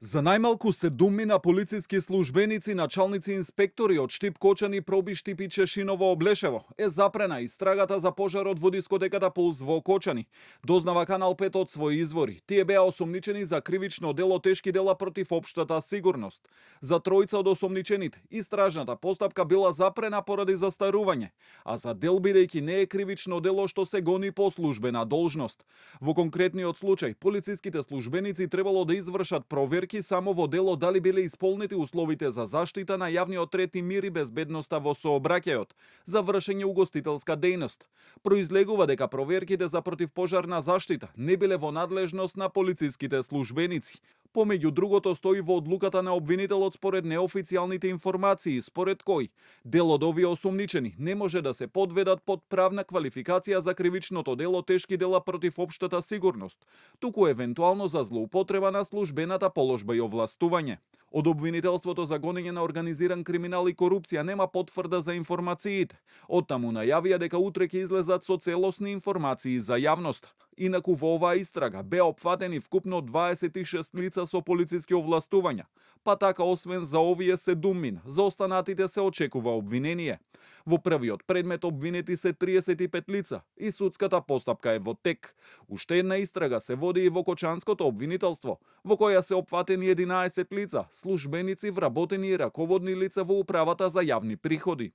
За најмалку 7 полициски службеници, началници и инспектори од Штип Кочани, Проби Штип и Чешиново Облешево е запрена истрагата за пожарот во дискотеката Пулс во Кочани. Дознава Канал 5 од своји извори. Тие беа осомничени за кривично дело тешки дела против општата сигурност. За тројца од осомничените истражната постапка била запрена поради застарување, а за дел бидејќи не е кривично дело што се гони по службена должност. Во конкретниот случај, полициските службеници требало да извршат проверки само во дело дали биле исполнети условите за заштита на јавниот ред и мир и безбедноста во сообраќајот, за вршење угостителска дејност. Произлегува дека проверките за противпожарна заштита не биле во надлежност на полициските службеници. Помеѓу другото стои во одлуката на обвинителот според неофицијалните информации, според кои дел од овие осомничени не може да се подведат под правна квалификација за кривичното дело тешки дела против општата сигурност, туку евентуално за злоупотреба на службената положба и овластување. Од обвинителството за гонење на организиран криминал и корупција нема потврда за информациите. Оттаму најавија дека утре ќе излезат со целосни информации за јавноста. Инаку во оваа истрага беа опфатени вкупно 26 лица со полициски овластувања, па така освен за овие 7, за останатите се очекува обвинение. Во првиот предмет обвинети се 35 лица и судската постапка е во тек. Уште една истрага се води и во Кочанското обвинителство, во која се опфатени 11 лица, службеници, вработени и раководни лица во управата за јавни приходи.